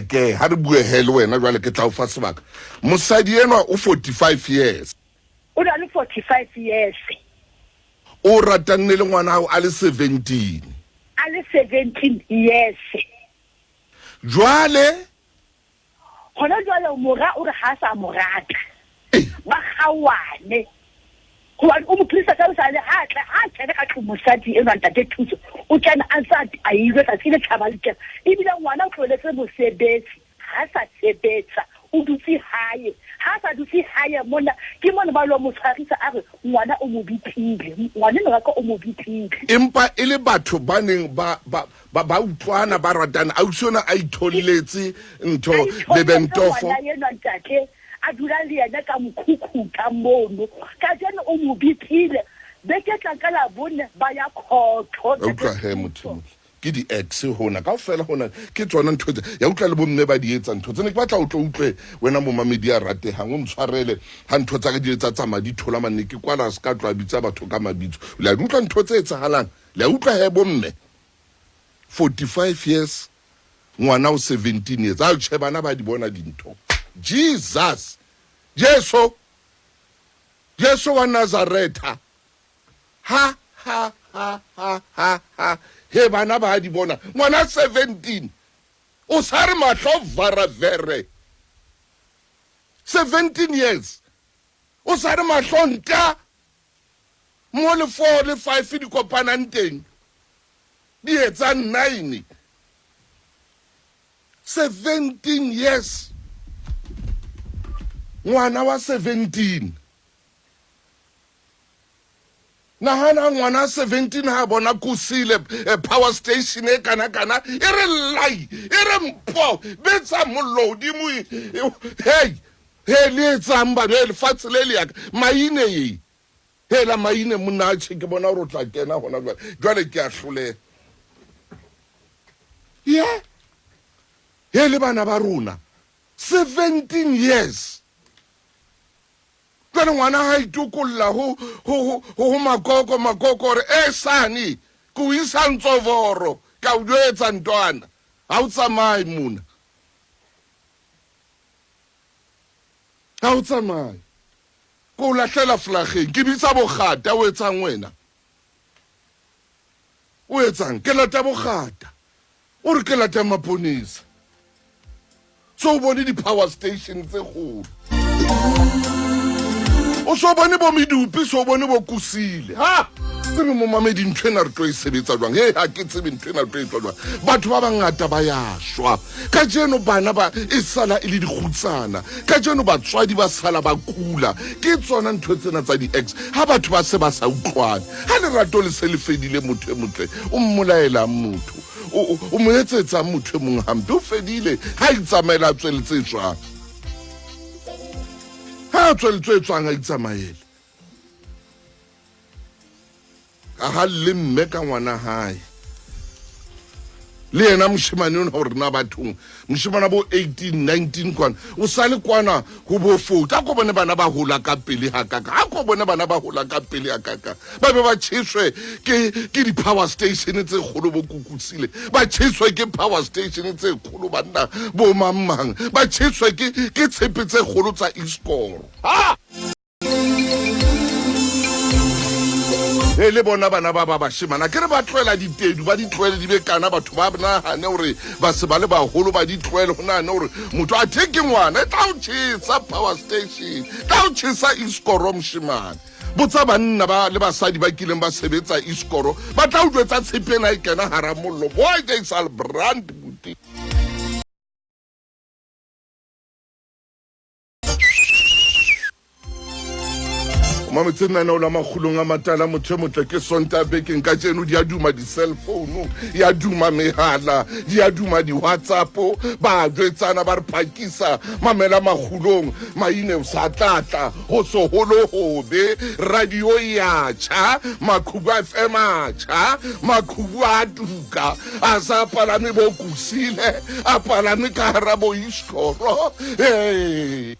ke ha re bue hele wena jwale ke tla o fa sebaka mosadi enwa o 45 years o na le 45 years o ratanne le ngwana hao a le 17 a le 17 years jwale hona jwale mora o re ha sa morata ba khawane ho o mo plisa ka sale ha tla ka mosadi ena ntate Thuso o tsena a sa a ile ka tsile thabalike ibile ngwana o tloletse mosebetsi ha sa sebetsa o dutse hae ha sa dutse hae mona ke mona ba lo mo tshwarisa a re ngwana o mo bitile ngwana le ka o mo bitile empa ile batho ba neng ba utlwana ba ratana a utsona a itholletse ntho le bentofo yena ntate a dula le yena ka mkhukhu ka mono ka jeno o mo bitile beke tla la bone ba ya khotho utlwa he motho ke di ex hona ka ofela hona ke tsona ntho ya utlwa le bomme ba dietsa ntho tsene ke batla o tlo utlwe wena mo mamedi ya rate hang o mtshwarele ha ntho tsa ka dietsa tsa madi thola manne ke kwala ska tloa bitsa batho ka mabitso la utlwa ntho tse etsahalang la utlwa he bomme 45 years ngwana o 17 years a tshebana ba di bona dintho Jesus Jesu wa Nazareta ha he bana ba di bona ngwana 17 o sa re mahlo vara vere 17 years o sa re mahlo nta mo le 4 le 5 di kopanang teng di etsa 9 17 years ngwana wa 17 nahana ngwana 17 ha bona kusile power station e kana e re lai e re mpo betsa mollo di mu hey le tsamba le fatse le ya maine ye hela maine mona ke bona ro tla kena hona jwale ke a hlole yeah hele bana ba rona 17 years kana ngwana ha itukulla ho makoko re sani ku isa ntsovoro ka ujetsa ntwana ha o tsamai mona ha o tsamai ko lahlela flageng ke bitsa bogata o etsang wena o etsang ke lata bogata o re ke lata maponisa so bone di power stations tse golo o so bone bo medupi so bone bo kusile ha tsebe mo mamedi ntwena re tlo e sebetsa jwang he ha ke tsebe ntwena re tlo e jwang batho ba bangata ba ya shwa ka jeno bana ba e sala ile di khutsana ka jeno batswadi ba sala ba kula ke tsona ntho tsena tsa di ex ha batho ba se ba sa utlwane ha le rato le se le fedile motho e motle o mmolaela motho o mo etsetsa motho e mong hampe o fedile ha itsamela tsweletse jwang ha tsweletse tswang a itsamaela ha le mme ka ngwana hae le yena moshimane ona hore na bathong moshimana bo 18 19 kwana o sale kwana go bo 40 a ko bone bana ba hola ka pele ha kaka a ko bone bana ba hola ka pele ha kaka ba be ba tshitswe ke di power station tse golo bo kukusile ba tshitswe ke power station tse golo banna bo mamang ba tshitswe ke tshepe tse golo tsa e-score ha le bona bana ba bashimana ke re ba tlwela ditedu ba di tlwele di be kana batho ba nahane hore ba se ba le baholo ba di tlwele ho nahane hore motho a theke ngwana e tla o tshisa power station tla o tshisa e-score moshimane botsa banna ba le basadi ba kileng ba sebetsa e-score ba tla utlwetsa tshepena e kena hara mollo boy Jaisal brand buti mama tsena na ola magulong a matala motho motle ke sonta bekeng ka tseno di a duma di cell phone ya duma mehala di a duma di WhatsApp ba jwetsana ba re phakisa mamela magulong maine o sa tlatla ho so holo hobe radio ya cha makhubu FM cha makhubu a tuka a sa palame bo kusile a palame ka rabo iskoro hey